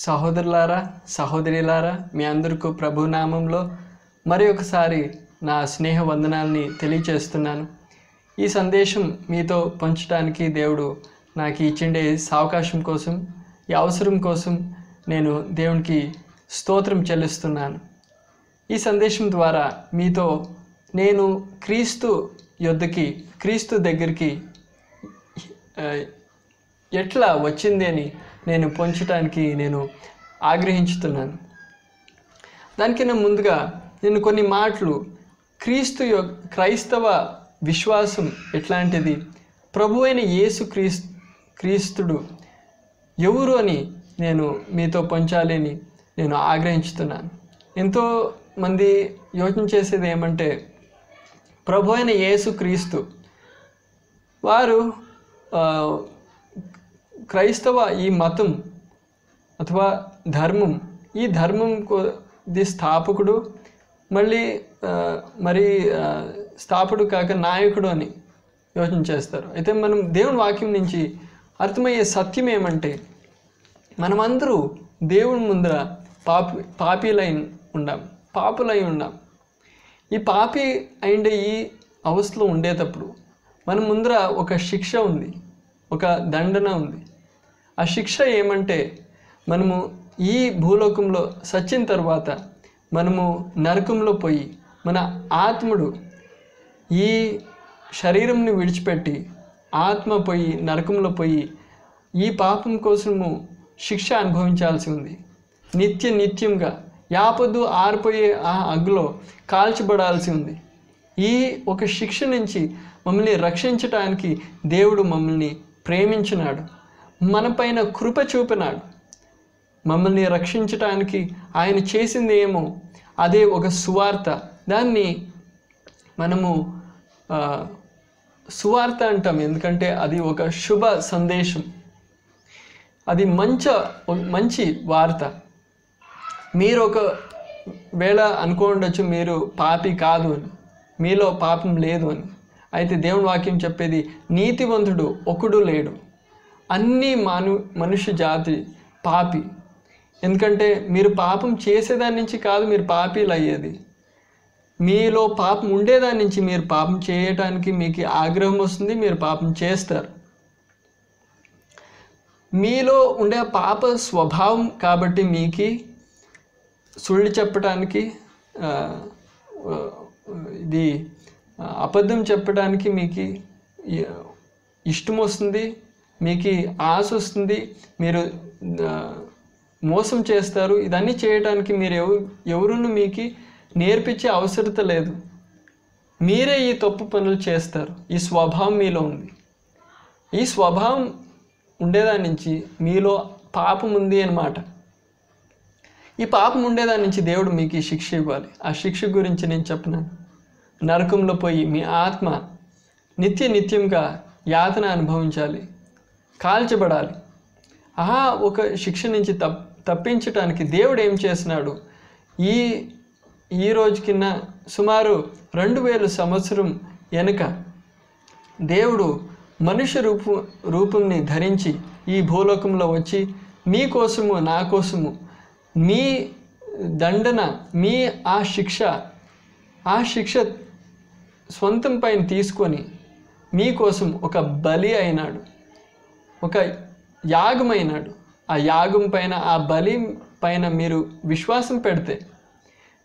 సహోదరులారా సహోదరులారా మీ అందరికీ ప్రభు నామంలో మరి ఒకసారి నా స్నేహ వందనాల్ని తెలియజేస్తున్నాను. ఈ సందేశం మీతో పంచడానికి దేవుడు నాకు ఇచ్చిండే అవకాశం కోసం, ఈ అవసరం కోసం నేను దేవునికి స్తోత్రం చెల్లిస్తున్నాను. ఈ సందేశం ద్వారా మీతో నేను క్రీస్తు దగ్గరికి ఎట్లా వచ్చింది అని నేను పంచడానికి నేను ఆగ్రహించుతున్నాను. దానికన్నా ముందుగా నేను కొన్ని మాటలు క్రైస్తవ విశ్వాసం ఎట్లాంటిది, ప్రభు అయిన యేసు క్రీస్తుడు ఎవరు అని నేను మీతో పంచాలని నేను ఆగ్రహించుతున్నాను. ఎంతోమంది యోచన చేసేది ఏమంటే, ప్రభు అయిన యేసు క్రీస్తు వారు క్రైస్తవ ఈ మతం అథవా ధర్మం, ఈ ధర్మం స్థాపకుడు, మరి స్థాపకుడు కాక నాయకుడు అని యోచన చేస్తారు. అయితే మనం దేవుని వాక్యం నుంచి అర్థమయ్యే సత్యం ఏమంటే, మనమందరూ దేవుని ముందర పాపులై ఉన్నాం. ఈ పాపి అయిన ఈ అవస్థలో ఉండేటప్పుడు మన ముందర ఒక శిక్ష ఉంది, ఒక దండన ఉంది. ఆ శిక్ష ఏమంటే, మనము ఈ భూలోకంలో సచ్చిన తర్వాత మనము నరకంలో పోయి మన ఆత్మడు ఈ శరీరంని విడిచిపెట్టి ఆత్మ పోయి నరకంలో పోయి ఈ పాపం కోసము శిక్ష అనుభవించాల్సి ఉంది. నిత్యంగా యాపద్దు ఆరిపోయే ఆ అగ్గిలో కాల్చబడాల్సి ఉంది. ఈ ఒక శిక్ష నుంచి మమ్మల్ని రక్షించటానికి దేవుడు మమ్మల్ని ప్రేమించినాడు, మన పైన కృప చూపినాడు. మమ్మల్ని రక్షించటానికి ఆయన చేసింది ఏమో అదే ఒక సువార్త. దాన్ని మనము సువార్త అంటాం, ఎందుకంటే అది ఒక శుభ సందేశం, అది మంచి వార్త. మీరు ఒక వేళ అనుకోండొచ్చు, మీరు పాపి కాదు అని, మీలో పాపం లేదు అని. అయితే దేవుని వాక్యం చెప్పేది, నీతివంతుడు ఒకడు లేడు, అన్ని మనుష్య జాతి పాపి. ఎందుకంటే మీరు పాపం చేసేదాని నుంచి కాదు మీరు పాపీలు అయ్యేది, మీలో పాపం ఉండేదాని నుంచి మీరు పాపం చేయటానికి మీకు ఆగ్రహం వస్తుంది, మీరు పాపం చేస్తారు. మీలో ఉండే పాప స్వభావం కాబట్టి మీకు సుಳ್ಳು చెప్పడానికి, ఇది అబద్ధం చెప్పడానికి మీకు ఇష్టం వస్తుంది, మీకు ఆశ వస్తుంది, మీరు మోసం చేస్తారు. ఇదన్నీ చేయడానికి మీరు ఎవరును మీకు నేర్పించే అవసరత లేదు, మీరే ఈ తప్పు పనులు చేస్తారు. ఈ స్వభావం మీలో ఉంది. ఈ స్వభావం ఉండేదాని నుంచి మీలో పాపం ఉంది అన్నమాట. ఈ పాపం ఉండేదాని నుంచి దేవుడు మీకు శిక్ష ఇవ్వాలి. ఆ శిక్ష గురించి నేను చెప్పినాను. నరకంలో పోయి మీ ఆత్మ నిత్యంగా యాతన అనుభవించాలి, కాల్చబడాలి. ఒక శిక్ష నుంచి తప్పించటానికి దేవుడు ఏం చేసినాడు, ఈ రోజు కింద సుమారు 2000 సంవత్సరం వెనుక దేవుడు మనుష్య రూపంని ధరించి ఈ భూలోకంలో వచ్చి మీకోసము నా కోసము మీ దండన, మీ ఆ శిక్ష స్వంతం పైన తీసుకొని మీకోసం ఒక బలి అయినాడు, ఒక యాగమైనాడు. ఆ యాగం పైన, ఆ బలి పైన మీరు విశ్వాసం పెడితే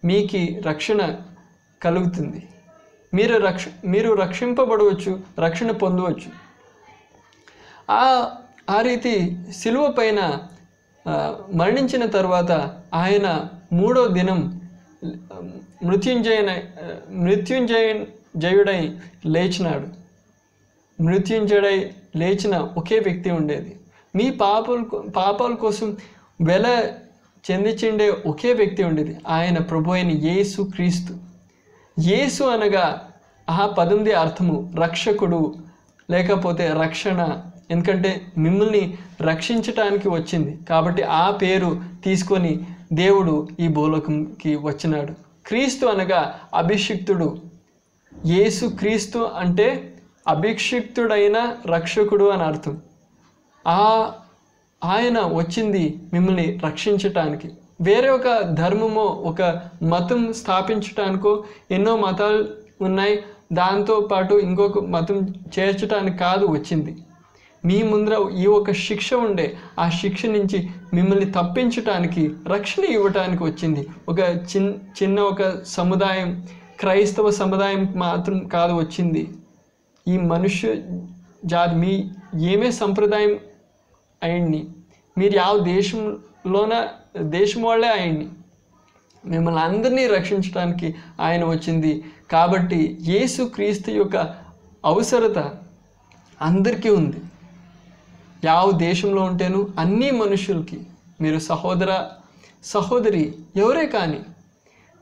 మీకు రక్షణ కలుగుతుంది. మీరు రక్షింపబడవచ్చు, రక్షణ పొందవచ్చు. ఆ రీతి సిలువ పైన మరణించిన తర్వాత ఆయన 3వ దినం మృత్యుంజయుడై లేచినాడు. మృత్యుంజయుడై లేచిన ఒకే వ్యక్తి ఉండేది. మీ పాపాల కోసం వెల చెందిండే ఒకే వ్యక్తి ఉండేది, ఆయన ప్రభు అయిన యేసు క్రీస్తు. యేసు అనగా ఆ పదంది అర్థము రక్షకుడు, లేకపోతే రక్షణ. ఎందుకంటే మిమ్మల్ని రక్షించటానికి వచ్చింది కాబట్టి ఆ పేరు తీసుకొని దేవుడు ఈ భూలోకంకి వచ్చినాడు. క్రీస్తు అనగా అభిషిక్తుడు. యేసు క్రీస్తు అంటే అభిషిక్తుడైన రక్షకుడు అని అర్థం. ఆయన వచ్చింది మిమ్మల్ని రక్షించటానికి. వేరే ఒక ధర్మమో ఒక మతం స్థాపించటానికో, ఎన్నో మతాలు ఉన్నాయి దాంతో పాటు ఇంకొక మతం చేర్చడానికి కాదు వచ్చింది. మీ ముందర ఈ ఒక శిక్ష ఉండే, ఆ శిక్ష నుంచి మిమ్మల్ని తప్పించటానికి, రక్షణ ఇవ్వటానికి వచ్చింది. ఒక చిన్న ఒక సముదాయం, క్రైస్తవ సముదాయం మాత్రం కాదు వచ్చింది. ఈ మనుష్య జాతి మీ ఏమే సంప్రదాయం అయ్యండి, మీరు ಯಾವ దేశం వాళ్ళే అయ్యండి, మిమ్మల్ని అందరినీ రక్షించడానికి ఆయన వచ్చింది. కాబట్టి యేసుక్రీస్తు యొక్క అవసరత అందరికీ ఉంది. ಯಾವ దేశంలో ఉంటేను అన్ని మనుషులకి, మీరు సహోదరి ఎవరే కానీ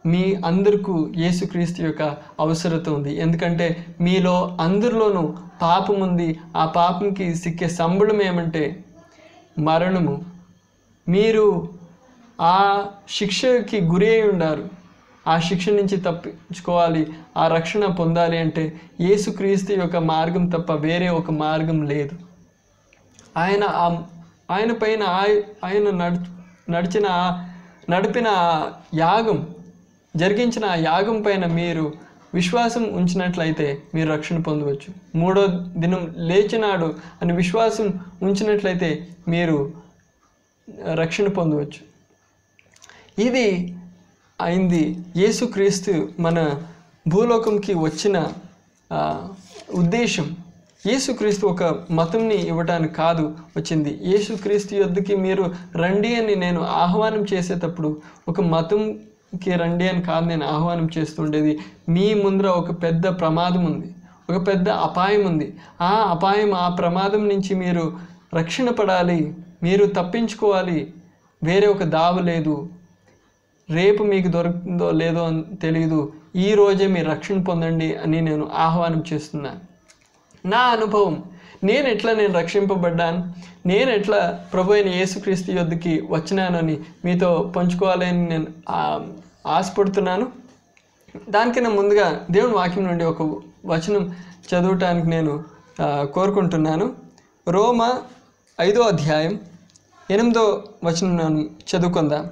మీ అందరికీ యేసుక్రీస్తు యొక్క అవసరత ఉంది. ఎందుకంటే మీలో అందరిలోనూ పాపం ఉంది. ఆ పాపంకి సిక్కే సంబళం ఏమంటే మరణము. మీరు ఆ శిక్షకి గురి అయి ఉండారు. ఆ శిక్ష నుంచి తప్పించుకోవాలి, ఆ రక్షణ పొందాలి అంటే యేసుక్రీస్తు యొక్క మార్గం తప్ప వేరే ఒక మార్గం లేదు. ఆయన పైన ఆయన నడిపిన యాగం, జరిగించిన ఆ యాగం పైన మీరు విశ్వాసం ఉంచినట్లయితే మీరు రక్షణ పొందవచ్చు. 3వ దినం లేచినాడు అని విశ్వాసం ఉంచినట్లయితే మీరు రక్షణ పొందవచ్చు. ఇది అయింది యేసుక్రీస్తు మన భూలోకంకి వచ్చిన ఉద్దేశం. యేసుక్రీస్తు ఒక మతంని ఇవ్వటానికి కాదు వచ్చింది. యేసుక్రీస్తు యొద్దకి మీరు రండి అని నేను ఆహ్వానం చేసేటప్పుడు ఒక మతంకి రండి అని కాదు నేను ఆహ్వానం చేస్తుండేది. మీ ముందర ఒక పెద్ద ప్రమాదం ఉంది, ఒక పెద్ద అపాయం ఉంది. ఆ అపాయం, ఆ ప్రమాదం నుంచి మీరు రక్షణ పడాలి, మీరు తప్పించుకోవాలి. వేరే ఒక దావ లేదు. రేపు మీకు దొరుకుతుందో లేదో అని తెలియదు. ఈరోజే మీరు రక్షణ పొందండి అని నేను ఆహ్వానం చేస్తున్నాను. నా అనుభవం, నేను రక్షింపబడ్డాను, నేను ఎట్లా ప్రభు అయిన యేసుక్రీస్తు యొద్దకి వచ్చినానని మీతో పంచుకోవాలని నేను ఆశపడుతున్నాను. దానికన్నా ముందుగా దేవుని వాక్యం నుండి ఒక వచనం చదవటానికి నేను కోరుకుంటున్నాను. రోమా 5వ అధ్యాయం 8వ వచనం చదువుకుందాం.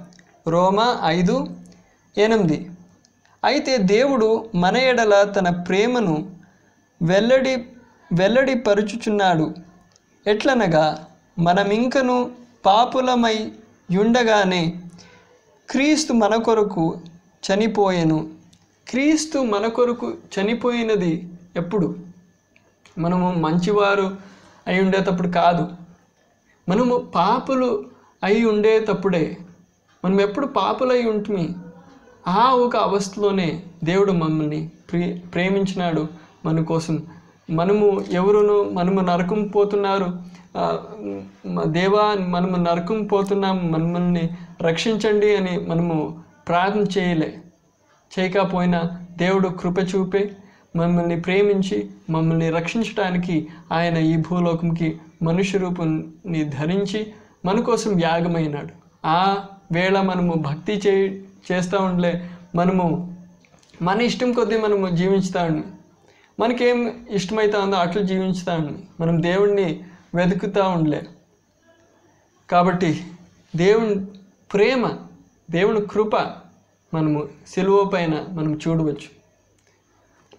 రోమా 5:8. అయితే దేవుడు మన ఎడల తన ప్రేమను వెల్లడిపరుచుచున్నాడు. ఎట్లనగా మనమింకను పాపులమై ఉండగానే క్రీస్తు మన కొరకు చనిపోయెను. క్రీస్తు మన కొరకు చనిపోయినది ఎప్పుడు? మనము మంచివారు అయి ఉండేటప్పుడు కాదు, మనము పాపులు అయి ఉండేటప్పుడే. మనం ఎప్పుడు పాపులై ఉంటుంది, ఆ ఒక అవస్థలోనే దేవుడు మమ్మల్ని ప్రేమించినాడు మన కోసం. మనము నరకం పోతున్నారు, దేవా మనము నరకం పోతున్నాము, మమ్మల్ని రక్షించండి అని మనము ప్రార్థన చేయకపోయినా దేవుడు కృప చూపే మమ్మల్ని ప్రేమించి మమ్మల్ని రక్షించడానికి ఆయన ఈ భూలోకంకి మనుష్య రూపాన్ని ధరించి మన కోసం యాగమైనాడు. ఆ వేళ మనము భక్తి చేస్తూ ఉండలే, మనము మన ఇష్టం కొద్దీ మనము జీవించుతా ఉండి, మనకేం ఇష్టమైతే ఉందో అట్లా జీవించుతా ఉండి, మనం దేవుణ్ణి వెతుకుతూ ఉండలే. కాబట్టి దేవుని ప్రేమ, దేవుని కృప మనము సిలువ పైన మనం చూడవచ్చు.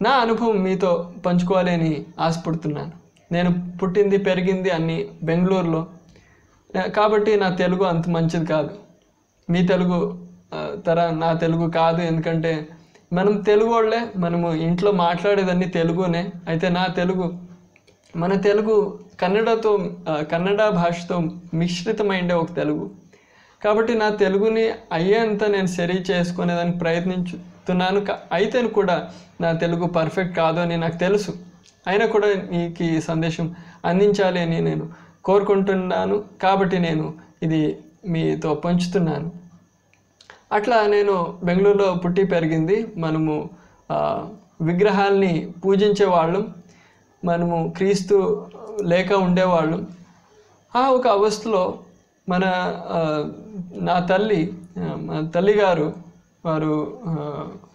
నా అనుభవం మీతో పంచుకోవాలి అని ఆశపడుతున్నాను. నేను పుట్టింది పెరిగింది అన్ని బెంగళూరులో, కాబట్టి నా తెలుగు అంత మంచిది కాదు. మీ తెలుగు నా తెలుగు కాదు. ఎందుకంటే మనం తెలుగు వాళ్ళే, మనము ఇంట్లో మాట్లాడేదన్నీ తెలుగునే. అయితే మన తెలుగు కన్నడ భాషతో మిశ్రితమైండే ఒక తెలుగు. కాబట్టి నా తెలుగుని అయ్యేంత నేను సరి చేసుకునేదానికి ప్రయత్నించుతున్నాను. అయితే కూడా నా తెలుగు పర్ఫెక్ట్ కాదు అని నాకు తెలుసు. అయినా కూడా మీకు ఈ సందేశం అందించాలి అని నేను కోరుకుంటున్నాను. కాబట్టి నేను ఇది మీతో పంచుతున్నాను. అట్లా నేను బెంగళూరులో పుట్టి పెరిగింది. మనము విగ్రహాల్ని పూజించేవాళ్ళం, మనము క్రీస్తు లేక ఉండేవాళ్ళం. ఆ ఒక అవస్థలో నా తల్లిగారు వారు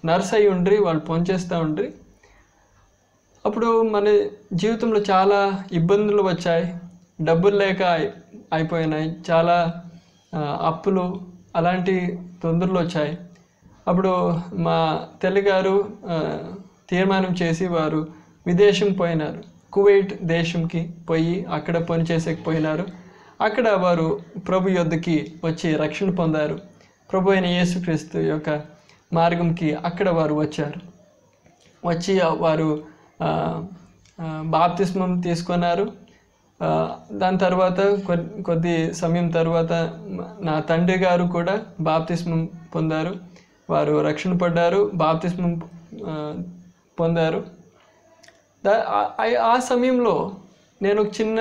నర్స్ అయి ఉండ్రి, వాళ్ళు పనిచేస్తూ ఉండ్రి. అప్పుడు మన జీవితంలో చాలా ఇబ్బందులు వచ్చాయి. డబ్బులు లేక అయిపోయినాయి, చాలా అప్పులు అలాంటి తొందరలు వచ్చాయి. అప్పుడు మా తల్లిగారు తీర్మానం చేసి వారు విదేశం పోయినారు, కువైట్ దేశంకి పోయి అక్కడ పని చేసేకపోయినారు. అక్కడ వారు ప్రభు యొద్దకి వచ్చి రక్షణ పొందారు. ప్రభు అయిన యేసుక్రీస్తు యొక్క మార్గంకి అక్కడ వారు వచ్చారు. వచ్చి వారు బాప్తిస్మం తీసుకున్నారు. దాని తర్వాత కొద్ది సమయం తర్వాత నా తండ్రి గారు కూడా బాప్తిస్మం పొందారు. వారు రక్షణ పడ్డారు, బాప్తిస్మం పొందారు. ఆ సమయంలో నేను చిన్న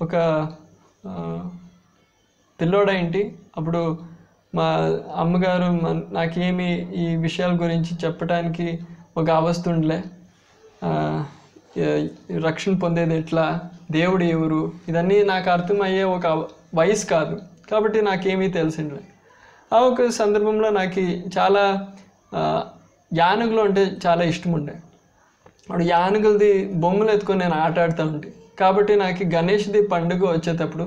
ఒక పిల్లోడేంటి. అప్పుడు మా అమ్మగారు నాకేమి ఈ విషయాల గురించి చెప్పడానికి ఒక అవస్థ ఉండలే. రక్షణ పొందేది ఎట్లా, దేవుడు ఎవరు, ఇదన్నీ నాకు అర్థమయ్యే ఒక వయసు కాదు కాబట్టి నాకేమీ తెలిసిండలే. ఆ ఒక సందర్భంలో నాకు చాలా యానుగులు అంటే చాలా ఇష్టం ఉండే. అప్పుడు యానుగులది బొమ్మలు ఎత్తుకొని నేను ఆట ఆడుతూ ఉంటే, కాబట్టి నాకు గణేష్ది పండుగ వచ్చేటప్పుడు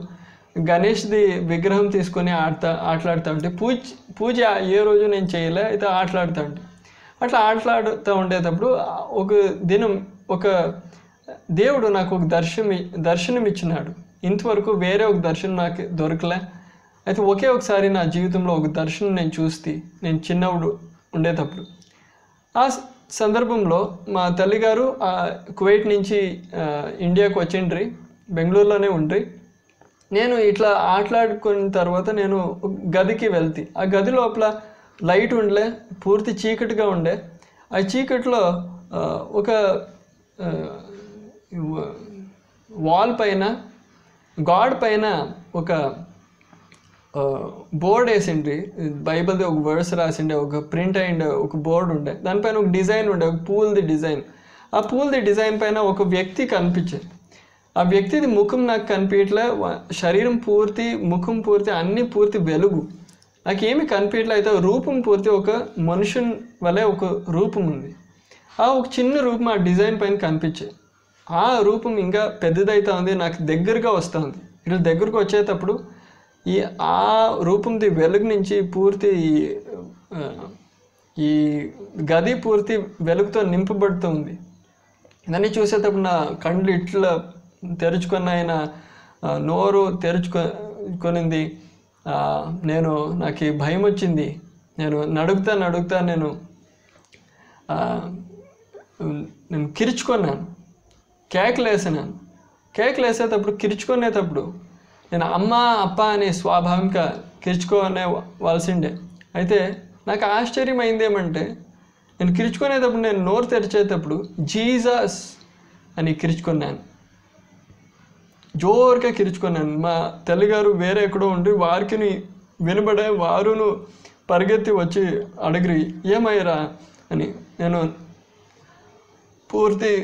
గణేష్ది విగ్రహం తీసుకొని ఆటలాడుతూ ఉంటే, పూజ ఏ రోజు నేను చేయలే, అయితే ఆటలాడుతూ ఉంటే, అట్లా ఆటలాడుతూ ఉండేటప్పుడు ఒక దినం ఒక దేవుడు నాకు ఒక దర్శనం ఇచ్చినాడు. ఇంతవరకు వేరే ఒక దర్శనం నాకు దొరకలే. అయితే ఒకే ఒకసారి నా జీవితంలో ఒక దర్శనం నేను చూస్తే, నేను చిన్నప్పుడు ఉండేటప్పుడు. ఆ సందర్భంలో మా తల్లిగారు కువైట్ నుంచి ఇండియాకు వచ్చిండ్రి, బెంగళూరులోనే ఉండ్రి. నేను ఇట్లా ఆటలాడుకున్న తర్వాత నేను గదికి వెళ్తే, ఆ గది లోపల లైట్ ఉండలే, పూర్తి చీకటిగా ఉండే. ఆ చీకటిలో ఒక వాల్ పైన గాడ్ పైన ఒక బోర్డ్ వేసిండ్రి, బైబిల్ది ఒక వర్స్ రాసిండే, ఒక ప్రింట్ అయిండే ఒక బోర్డు ఉండే. దానిపైన ఒక డిజైన్ ఉండే, ఒక పూల్ది డిజైన్. ఆ పూల్ది డిజైన్ పైన ఒక వ్యక్తి కనిపించేది. ఆ వ్యక్తిది ముఖం నాకు కనిపించలే, శరీరం పూర్తి, ముఖం పూర్తి, అన్నీ పూర్తి వెలుగు, నాకేమి కనిపించలే. అయితే రూపం పూర్తి ఒక మనుషుని వలె ఒక రూపం ఉంది. ఆ ఒక చిన్న రూపం ఆ డిజైన్ పైన కనిపించేది. ఆ రూపం ఇంకా పెద్దదైతే ఉంది, నాకు దగ్గరగా వస్తుంది. ఇట్లా దగ్గరకు వచ్చేటప్పుడు ఆ రూపంది వెలుగు నుంచి పూర్తి ఈ గది పూర్తి వెలుగుతో నింపబడుతుంది. దాన్ని చూసేటప్పుడు నా కళ్ళు ఇట్లా తెరుచుకున్న, ఆయన నోరు తెరుచుకొనింది. నాకు భయం వచ్చింది. నేను నడుగుతా నేను కిరుచుకున్నాను, కేకలేసాను. కేకలేసేటప్పుడు కిరుచుకునేటప్పుడు నేను అమ్మ అప్ప అనే స్వాభావికంగా కిరుచుకునే వలసిండే. అయితే నాకు ఆశ్చర్యం అయింది ఏమంటే, నేను కిరుచుకునేటప్పుడు, నేను నోరు తెరిచేటప్పుడు జీసస్ అని కిరుచుకున్నాను, జోరుగా కిరుచుకున్నాను. మా తల్లిగారు వేరే ఎక్కడో ఉండి వారికి వినబడే, వారును పరిగెత్తి వచ్చి అడిగిరి ఏమయ్యరా అని. నేను పూర్తి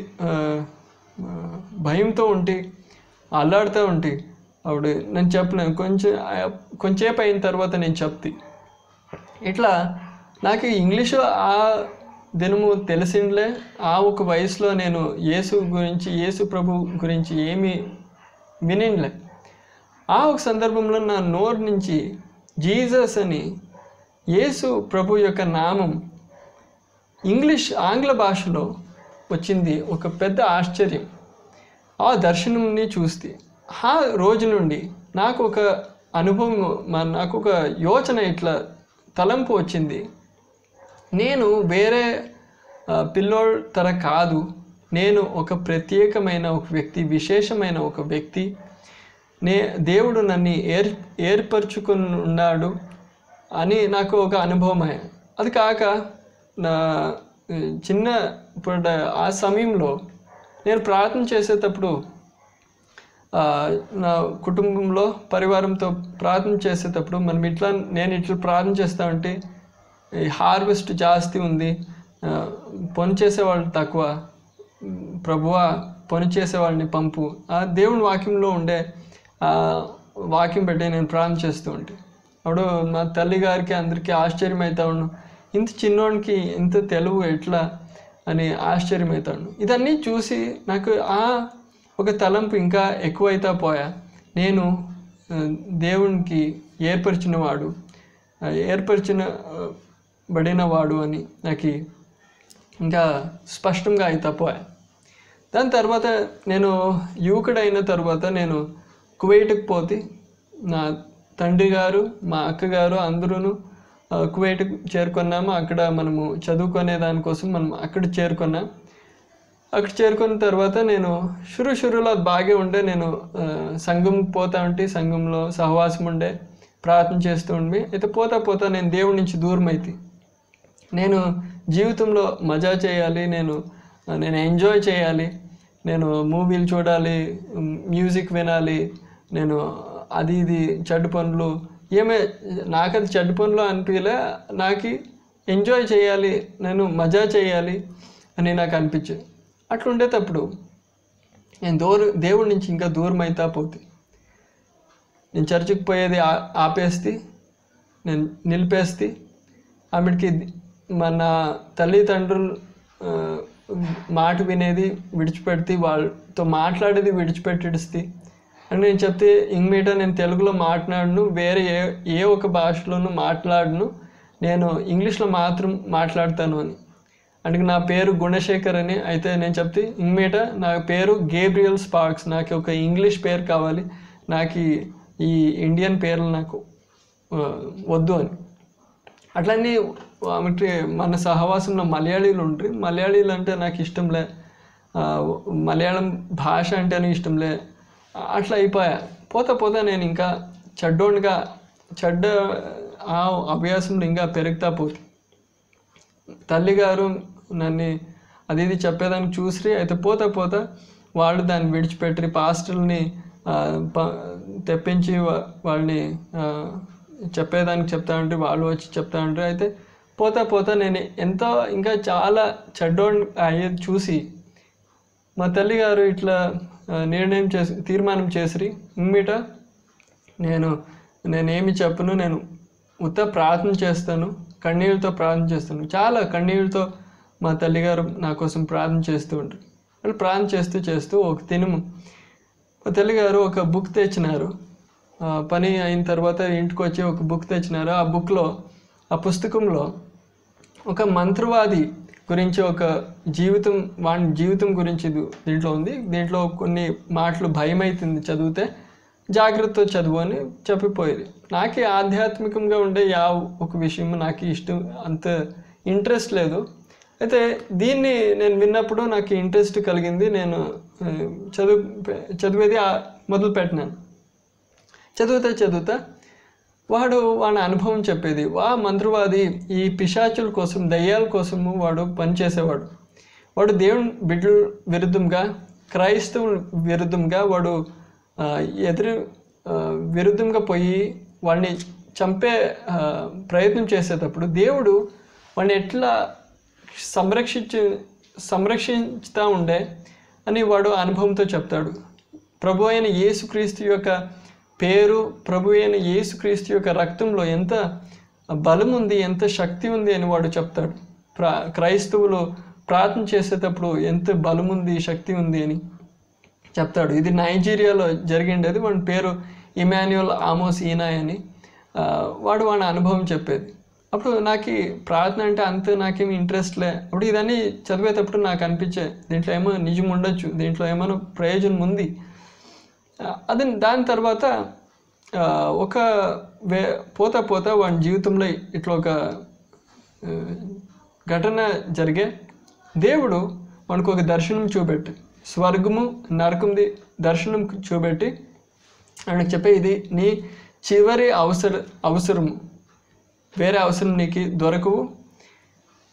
భయంతో ఉండి అల్లాడుతూ ఉంటే, అప్పుడు నేను చెప్పలేను. కొంచెంసేపు అయిన తర్వాత నేను చెప్తే, ఇట్లా నాకు ఇంగ్లీషు ఆ దినము తెలిసిండ్లే. ఆ ఒక వయసులో నేను యేసు ప్రభు గురించి ఏమీ వినిండ్లే. ఆ ఒక సందర్భంలో నా నోరు నుంచి జీసస్ అని, యేసు ప్రభు యొక్క నామం ఆంగ్ల భాషలో వచ్చింది. ఒక పెద్ద ఆశ్చర్యం. ఆ దర్శనంని చూస్తే ఆ రోజు నుండి నాకు ఒక అనుభవం, నాకు ఒక యోచన, ఇట్లా తలంపు వచ్చింది. నేను వేరే పిల్లోళ్ళ తర కాదు, నేను ఒక ప్రత్యేకమైన ఒక వ్యక్తి, విశేషమైన ఒక వ్యక్తి. దేవుడు నన్ను ఏర్పరచుకుని ఉన్నాడు అని నాకు ఒక అనుభవం. అది కాక నా చిన్నప్పుడు ఆ సమయంలో నేను ప్రార్థన చేసేటప్పుడు, నా కుటుంబంలో పరివారంతో ప్రార్థన చేసేటప్పుడు నేను ఇట్లా ప్రార్థన చేస్తామంటే, హార్వెస్ట్ జాస్తి ఉంది, పని చేసేవాళ్ళు తక్కువ, ప్రభువా పని చేసేవాళ్ళని పంపు. ఆ దేవుని వాక్యంలో ఉండే వాక్యం బట్టి నేను ప్రార్థన చేస్తూ ఉంటే, అప్పుడు మా తల్లిగారికి అందరికీ ఆశ్చర్యం అవుతా ఉన్నాను, ఇంత చిన్నోడికి ఇంత తెలుగు ఎట్లా అని ఆశ్చర్యమవుతాడు. ఇదన్నీ చూసి నాకు ఒక తలంపు ఇంకా ఎక్కువైతా పోయా. నేను దేవునికి ఏర్పరిచినవాడు, ఏర్పరిచినబడినవాడు అని నాకు ఇంకా స్పష్టంగా అయిపోయా. దాని తర్వాత నేను యువకుడైన తర్వాత నేను కువైట్కి పోతే నా తండ్రి గారు మా అక్కగారు అందరూ కువైట్కి చేరుకున్నాము. అక్కడ మనము చదువుకునే దానికోసం మనం అక్కడ చేరుకున్నాం. అక్కడ చేరుకున్న తర్వాత నేను షురులో బాగా ఉండే, నేను సంఘంకి పోతా ఉంటే సంఘంలో సహవాసం ఉండే, ప్రార్థన చేస్తూ ఉండి. అయితే పోతా నేను దేవుడి నుంచి దూరం అయితే, నేను జీవితంలో మజా చేయాలి, నేను ఎంజాయ్ చేయాలి, నేను మూవీలు చూడాలి, మ్యూజిక్ వినాలి, నేను అది ఇది చెడ్డ పనులు నాకు అది చెడ్డ పనులు అనిపించలే, నాకు ఎంజాయ్ చేయాలి, నేను మజా చేయాలి అని నాకు అనిపించేది. అట్లా ఉండేటప్పుడు నేను దేవుడి నుంచి ఇంకా దూరం అవుతా పోతే, నేను చర్చికి పోయేది ఆపేస్తే, నేను నిలిపేస్తే, ఆమెకి మన తల్లిదండ్రులు మాట వినేది విడిచిపెడితే, వాళ్ళతో మాట్లాడేది విడిచిపెట్టిస్తే అని నేను చెప్తే, ఇంకమీట నేను తెలుగులో మాట్లాడను, వేరే ఏ ఒక భాషలోనూ మాట్లాడను, నేను ఇంగ్లీష్లో మాత్రం మాట్లాడతాను అని. అంటే నా పేరు గుణశేఖర్ అని. అయితే నేను చెప్తే, ఇంకమీట నా పేరు గేబ్రియల్ స్పార్క్స్, నాకు ఒక ఇంగ్లీష్ పేరు కావాలి, నాకు ఈ ఇండియన్ పేర్లు నాకు వద్దు అని. అట్లన్నీ ఆమెకి మన సహవాసంలో మలయాళీలు ఉంటారు. మలయాళీలు అంటే నాకు ఇష్టంలే, మలయాళం భాష అంటేనే ఇష్టంలే. అట్లా అయిపోయా. పోతా నేను ఇంకా చెడ్డ ఆ అభ్యాసంలో ఇంకా పెరుగుతా పోతే, తల్లిగారు నన్ను అది ఇది చెప్పేదానికి చూసి, అయితే పోతా వాళ్ళు దాన్ని విడిచిపెట్టి పాస్టర్ని తెప్పించి వాళ్ళని చెప్పేదానికి చెప్తా ఉంటే, వాళ్ళు వచ్చి చెప్తా ఉంటారు. అయితే పోతా నేను ఎంతో ఇంకా చాలా చెడ్డోని అయ్యేది చూసి, మా తల్లిగారు ఇట్లా తీర్మానం చేసి, ఇమ్మీట నేనేమి చెప్పను, నేను ఉత్త ప్రార్థన చేస్తాను, కన్నీళ్ళతో ప్రార్థన చేస్తాను. చాలా కన్నీళ్ళతో మా తల్లిగారు నా కోసం ప్రార్థన చేస్తూ ఉంటారు. వాళ్ళు ప్రార్థన చేస్తూ ఒక దినము మా తల్లిగారు ఒక బుక్ తెచ్చినారు. పని అయిన తర్వాత ఇంటికి వచ్చి ఒక బుక్ తెచ్చినారు. ఆ పుస్తకంలో ఒక మంత్రవాది గురించి ఒక వాడి జీవితం గురించి దీంట్లో ఉంది. దీంట్లో కొన్ని మాటలు భయం అవుతుంది చదివితే, జాగ్రత్తతో చదువు అని చెప్పిపోయేది. నాకే ఆధ్యాత్మికంగా ఉండే ఒక విషయం నాకు ఇష్టం, అంత ఇంట్రెస్ట్ లేదు. అయితే దీన్ని నేను విన్నప్పుడు నాకు ఇంట్రెస్ట్ కలిగింది. నేను చదివేది మొదలుపెట్టినాను. చదువుతా వాడి అనుభవం చెప్పేది. మంత్రవాది ఈ పిశాచుల కోసం, దయ్యాల కోసము వాడు పనిచేసేవాడు. వాడు దేవుని బిడ్డల విరుద్ధంగా, క్రైస్తవుల విరుద్ధంగా వాడు విరుద్ధంగా పోయి వాడిని చంపే ప్రయత్నం చేసేటప్పుడు దేవుడు వాడిని ఎట్లా సంరక్షిస్తూ ఉండే అని వాడు అనుభవంతో చెప్తాడు. ప్రభు అయిన యేసుక్రీస్తు యొక్క పేరు, ప్రభు అయిన యేసుక్రీస్తు యొక్క రక్తంలో ఎంత బలం ఉంది, ఎంత శక్తి ఉంది అని వాడు చెప్తాడు. క్రైస్తవులు ప్రార్థన చేసేటప్పుడు ఎంత బలం ఉంది, శక్తి ఉంది అని చెప్తాడు. ఇది నైజీరియాలో జరిగిండేది. వాడి పేరు ఇమాన్యుయల్ ఆమోస్ ఈనాయ్ అని. వాడి అనుభవం చెప్పేది. అప్పుడు నాకు ప్రార్థన అంటే అంత నాకేమి ఇంట్రెస్ట్ లే. అప్పుడు ఇదన్నీ చదివేటప్పుడు నాకు అనిపించే, దీంట్లో ఏమో నిజం ఉండొచ్చు, దీంట్లో ఏమైనా ప్రయోజనం ఉంది. దాని తర్వాత పోతా వాడి జీవితంలో ఇట్లా ఒక ఘటన జరిగే. దేవుడు వానికి ఒక దర్శనం చూపెట్టి, స్వర్గము నరకంది దర్శనం చూపెట్టి ఆయనకు చెప్పే, ఇది నీ చివరి అవసరము, వేరే అవసరం నీకు దొరకవు,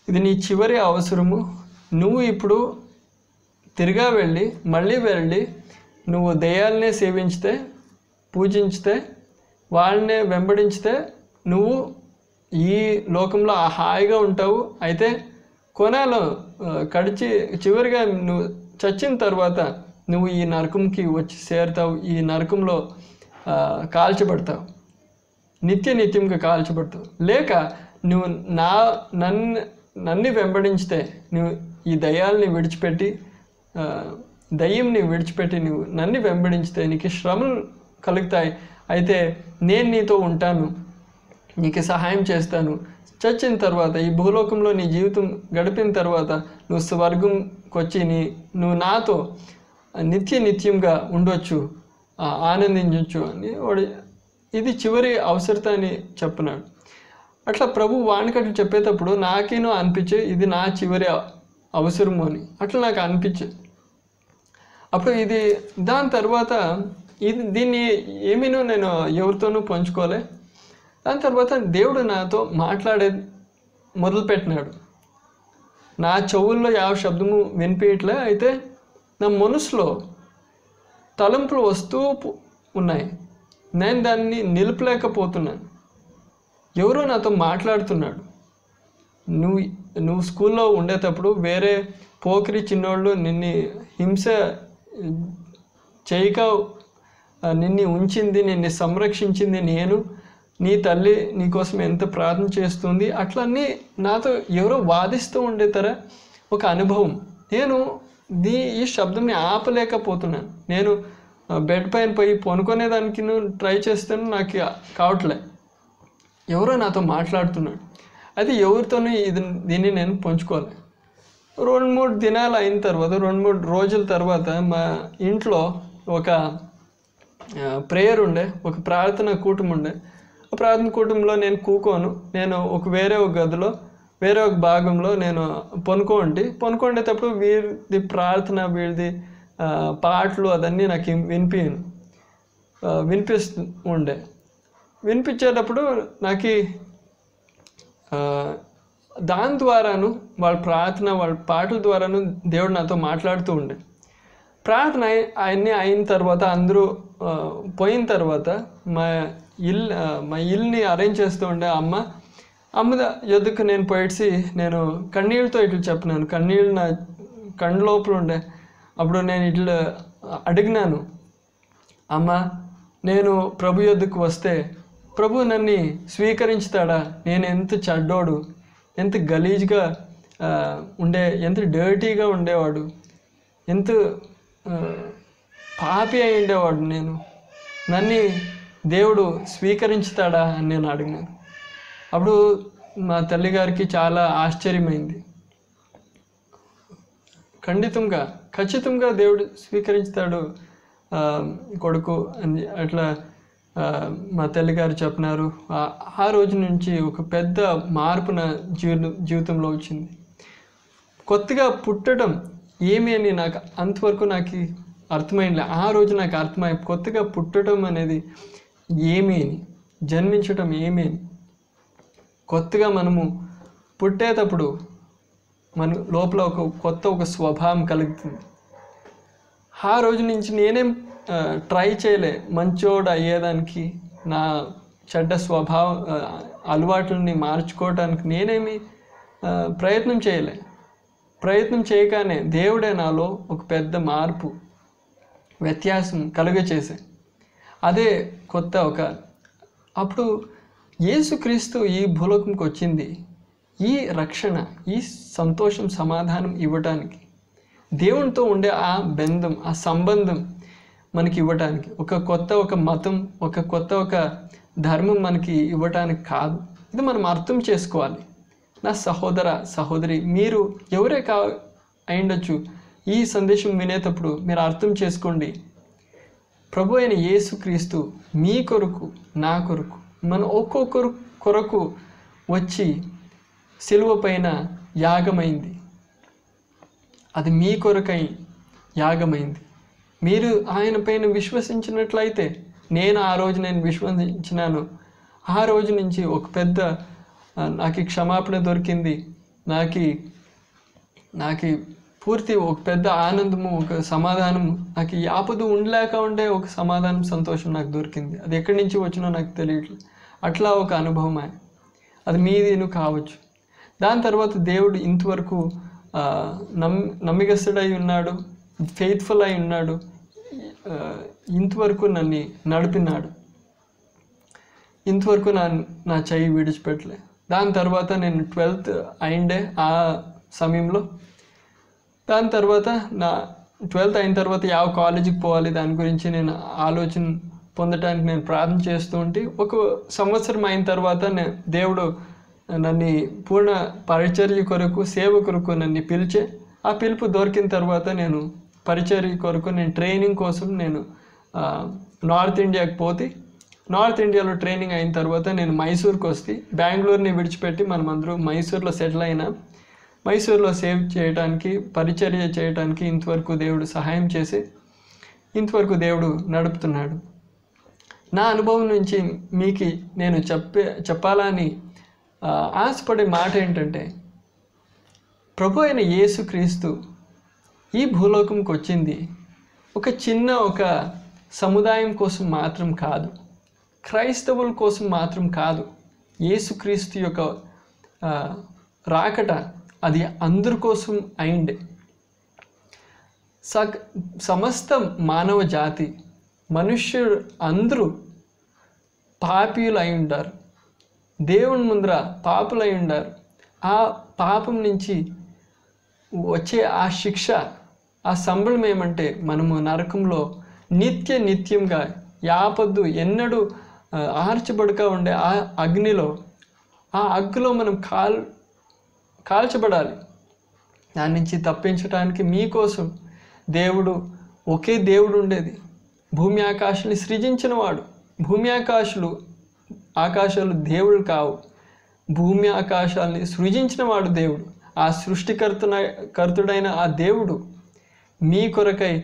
ఇది నీ చివరి అవసరము. నువ్వు ఇప్పుడు మళ్ళీ వెళ్ళి నువ్వు దయ్యాలనే సేవించితే, పూజించితే, వాళ్ళనే వెంబడించితే నువ్వు ఈ లోకంలో హాయిగా ఉంటావు. అయితే కొనాలో చివరిగా నువ్వు చచ్చిన తర్వాత నువ్వు ఈ నరకంకి వచ్చి చేరుతావు, ఈ నరకంలో కాల్చబడతావు, నిత్యంగా కాల్చబడతావు. లేక నువ్వు నన్ను వెంబడించితే, నువ్వు ఈ దయ్యాల్ని విడిచిపెట్టి, దయ్యంని విడిచిపెట్టి నువ్వు నన్ను వెంబడించితే నీకు శ్రమలు కలుగుతాయి. అయితే నేను నీతో ఉంటాను, నీకు సహాయం చేస్తాను. చచ్చిన తర్వాత ఈ భూలోకంలో నీ జీవితం గడిపిన తర్వాత నువ్వు స్వర్గంకి వచ్చి నువ్వు నాతో నిత్యంగా ఉండొచ్చు, ఆనందించవచ్చు అని ఇది చివరి అవసరత అని చెప్పినాడు. అట్లా ప్రభు వానికట్లు చెప్పేటప్పుడు నాకేనో అనిపించే ఇది నా చివరి అవసరము అని అట్లా నాకు అనిపించే. అప్పుడు ఇది దాని తర్వాత దీన్ని ఏమీనూ నేను ఎవరితోనూ పంచుకోలే. దాని తర్వాత దేవుడు నాతో మాట్లాడేది మొదలుపెట్టినాడు. నా చెవుల్లో శబ్దము వినిపించట్లే, అయితే నా మనసులో తలంపులు వస్తూ ఉన్నాయి. నేను దాన్ని నిలపలేకపోతున్నాను. ఎవరో నాతో మాట్లాడుతున్నాడు. నువ్వు స్కూల్లో ఉండేటప్పుడు వేరే పోకిరి చిన్నోళ్ళు నిన్ను హింస చేయక నిన్ను ఉంచింది, నిన్ను సంరక్షించింది నేను, నీ తల్లి నీకోసం ఎంత ప్రార్థన చేస్తుంది, అట్లన్నీ నాతో ఎవరో వాదిస్తూ ఉండేతారా ఒక అనుభవం. నేను ఈ శబ్దంని ఆపలేకపోతున్నాను. నేను బెడ్ పైన పోయి పనుకునేదానికి ట్రై చేస్తాను, నాకు కావట్లే. ఎవరో నాతో మాట్లాడుతున్నాడు. అది ఎవరితోనూ దీన్ని నేను పంచుకోవాలి. 2-3 దినాలు అయిన తర్వాత, 2-3 రోజుల తర్వాత మా ఇంట్లో ఒక ప్రేయర్ ఉండే, ఒక ప్రార్థన కూటం ఉండే. ఆ ప్రార్థన కూటంలో నేను కూకోను. నేను వేరే ఒక గదిలో వేరే ఒక భాగంలో నేను పనుకోండేటప్పుడు వీరిది ప్రార్థన, వీరిది పాటలు అదన్నీ నాకు వినిపిస్తూ ఉండే. వినిపించేటప్పుడు నాకు దాని ద్వారాను, వాళ్ళ ప్రార్థన, వాళ్ళ పాటల ద్వారాను దేవుడు నాతో మాట్లాడుతూ ఉండే. ప్రార్థన అవన్నీ అయిన తర్వాత అందరూ పోయిన తర్వాత మా ఇల్లుని అరేంజ్ చేస్తూ ఉండే అమ్మ యొద్దకు నేను పోయేసి నేను కన్నీళ్ళతో ఇట్లా చెప్పినాను. కన్నీళ్ళు నా కళ్ళ లోపల ఉండే. అప్పుడు నేను ఇట్లా అడిగినాను, అమ్మ నేను ప్రభు యొద్దకు వస్తే ప్రభు నన్ను స్వీకరించుతాడా? నేను ఎంత చెడ్డోడు, ఎంత గలీజ్గా ఎంత డర్టీగా ఉండేవాడు, ఎంత పాపి అయి ఉండేవాడు నేను. నన్ను దేవుడు స్వీకరించుతాడా అని నేను అడిగినాను. అప్పుడు మా తల్లిగారికి చాలా ఆశ్చర్యమైంది. ఖచ్చితంగా దేవుడు స్వీకరించుతాడు కొడుకు అని అట్లా మా తల్లిగారు చెప్పినారు. ఆ రోజు నుంచి ఒక పెద్ద మార్పు నా జీవితంలో వచ్చింది. కొత్తగా పుట్టడం ఏమి అని నాకు అంతవరకు నాకు అర్థమైంది. ఆ రోజు నాకు అర్థమై కొత్తగా పుట్టడం అనేది ఏమి అని, జన్మించటం ఏమి అని. కొత్తగా మనము పుట్టేటప్పుడు మన లోపల ఒక స్వభావం కలుగుతుంది. ఆ రోజు నుంచి నేనేం ట్రై చేయలే మంచోడు అయ్యేదానికి, నా చెడ్డ స్వభావం అలవాట్లని మార్చుకోవడానికి నేనేమి ప్రయత్నం చేయలే. ప్రయత్నం చేయగానే దేవుడే నాలో ఒక పెద్ద మార్పు, వ్యత్యాసం కలుగచేసే. అదే కొత్త అప్పుడు యేసుక్రీస్తు ఈ భూలోకంకి వచ్చింది ఈ రక్షణ, ఈ సంతోషం, సమాధానం ఇవ్వటానికి, దేవునితో ఉండే ఆ బంధం, ఆ సంబంధం మనకి ఇవ్వటానికి. ఒక మతం, కొత్త ధర్మం మనకి ఇవ్వటానికి కాదు. ఇది మనం అర్థం చేసుకోవాలి. నా సహోదర సహోదరి, మీరు ఎవరే అయిండొచ్చు, ఈ సందేశం వినేటప్పుడు మీరు అర్థం చేసుకోండి. ప్రభు అయిన యేసుక్రీస్తు మీ కొరకు, నా కొరకు, మన ఒక్కొక్కరు కొరకు వచ్చి సిలువ పైన యాగమైంది. అది మీ కొరకై యాగమైంది. మీరు ఆయన పైన విశ్వసించినట్లయితే, ఆ రోజు నేను విశ్వసించినాను, ఆ రోజు నుంచి ఒక పెద్ద నాకు క్షమాపణ దొరికింది. నాకు పూర్తి ఒక పెద్ద ఆనందము, ఒక సమాధానము, నాకు ఆపద ఉండలేక ఉండే ఒక సమాధానం, సంతోషం నాకు దొరికింది. అది ఎక్కడి నుంచి వచ్చినో నాకు తెలియట్లేదు. అట్లా ఒక అనుభవం అది మీదిను కావచ్చు. దాని తర్వాత దేవుడు ఇంతవరకు నమ్మికస్తుడై ఉన్నాడు, ఫెయిత్ఫుల్ అయి ఉన్నాడు, ఇంతవరకు నన్ను నడిపినాడు, ఇంతవరకు నా చెయ్యి విడిచిపెట్టలే. దాని తర్వాత నేను 12th అయిండే ఆ సమయంలో. దాని తర్వాత నా 12th అయిన తర్వాత కాలేజీకి పోవాలి దాని గురించి నేను ఆలోచన పొందటానికి నేను ప్రార్థన చేస్తూ ఉంటే 1 సంవత్సరం అయిన తర్వాత దేవుడు నన్ను పూర్ణ పరిచర్య కొరకు సేవ కొరకు నన్ను పిలిచే ఆ పిలుపు దొరికిన తర్వాత నేను పరిచర్య కొరకు నేను ట్రైనింగ్ కోసం నేను నార్త్ ఇండియాకి పోతే నార్త్ ఇండియాలో ట్రైనింగ్ అయిన తర్వాత నేను మైసూర్కి వస్తే బెంగళూరుని విడిచిపెట్టి మనమందరూ మైసూర్లో సెటిల్ అయినా మైసూర్లో సేవ్ చేయడానికి పరిచర్య చేయడానికి ఇంతవరకు దేవుడు సహాయం చేసి ఇంతవరకు దేవుడు నడుపుతున్నాడు. నా అనుభవం నుంచి మీకు నేను చెప్పాలని ఆశపడే మాట ఏంటంటే ప్రభు అయిన యేసుక్రీస్తు ఈ భూలోకంకి వచ్చింది ఒక చిన్న సముదాయం కోసం మాత్రం కాదు, క్రైస్తవుల కోసం మాత్రం కాదు. యేసుక్రీస్తు యొక్క రాకట అది అందరి కోసం అయింది. సమస్త మానవ జాతి మనుష్యుడు అందరూ పాపీలు అయి ఉంటారు, దేవుని ముందర పాపులు అయి ఉంటారు. ఆ పాపం నుంచి వచ్చే ఆ శిక్ష, ఆ సంబళం ఏమంటే మనము నరకంలో నిత్యంగా యాపద్దు ఎన్నడూ ఆర్చబడక ఉండే ఆ అగ్నిలో మనం కాల్చబడాలి. దాని నుంచి తప్పించడానికి మీకోసం దేవుడు ఒకే దేవుడు ఉండేది. భూమి ఆకాశాన్ని సృజించిన వాడు. భూమి ఆకాశాలు దేవుడు కావు, భూమి ఆకాశాలని సృజించిన వాడు దేవుడు. ఆ సృష్టికర్తుడైన ఆ దేవుడు మీ కొరకై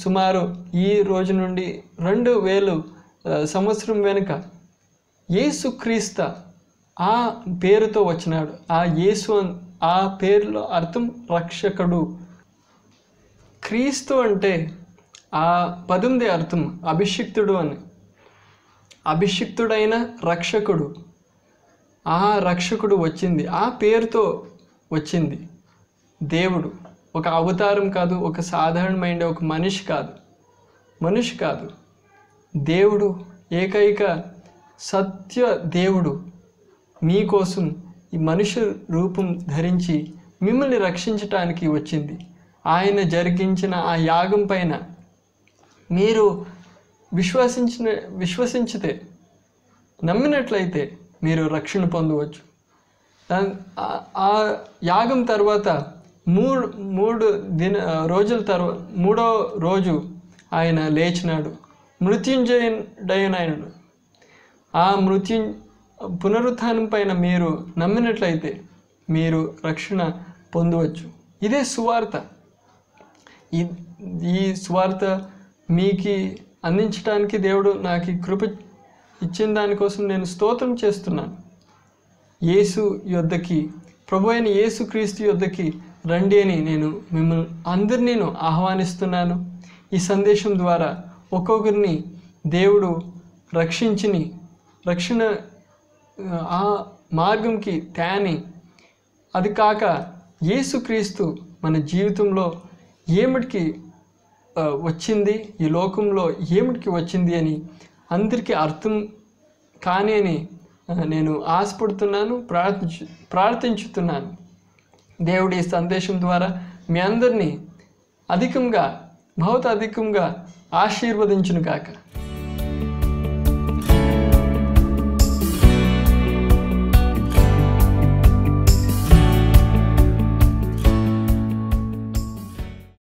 సుమారు ఈ రోజు నుండి 2000 సంవత్సరం వెనుక యేసుక్రీస్తు ఆ పేరుతో వచ్చినాడు. ఆ యేసు ఆ పేరులో అర్థం రక్షకుడు. క్రీస్తు అంటే ఆ పదంది అర్థం అభిషిక్తుడు అని. అభిషిక్తుడైన రక్షకుడు. ఆ రక్షకుడు వచ్చింది, ఆ పేరుతో వచ్చింది. దేవుడు ఒక అవతారం కాదు, ఒక సాధారణమైన ఒక మనిషి కాదు. దేవుడు ఏకైక సత్య దేవుడు మీకోసం ఈ మనుష్య రూపం ధరించి మిమ్మల్ని రక్షించటానికి వచ్చింది. ఆయన జరిగించిన ఆ యాగం పైన మీరు విశ్వసించితే నమ్మినట్లయితే మీరు రక్షణ పొందవచ్చు. ఆ యాగం తర్వాత మూడు రోజుల తర్వాత 3వ రోజు ఆయన లేచినాడు, మృత్యుంజయుడైనాడు. ఆ పునరుత్థానం పైన మీరు నమ్మినట్లయితే మీరు రక్షణ పొందవచ్చు. ఇదే సువార్త. ఈ సువార్త మీకు అందించడానికి దేవుడు నాకు కృప ఇచ్చిన దానికోసం నేను స్తోత్రం చేస్తున్నాను. యేసు యొద్దకి, ప్రభు అయిన యేసుక్రీస్తు యొద్దకి రండి అని నేను మిమ్మల్ని అందరినీ ఆహ్వానిస్తున్నాను. ఈ సందేశం ద్వారా ఒక్కొక్కరిని దేవుడు రక్షణ ఆ మార్గంకి తేని, అది కాక యేసుక్రీస్తు మన జీవితంలో ఏమిటికి వచ్చింది, ఈ లోకంలో ఏమిటికి వచ్చింది అని అందరికీ అర్థం కాని అని నేను ఆశపడుతున్నాను, ప్రార్థించుతున్నాను. దేవుడి ఈ సందేశం ద్వారా మీ అందరినీ అధికంగా ఆశీర్వదించును గాక.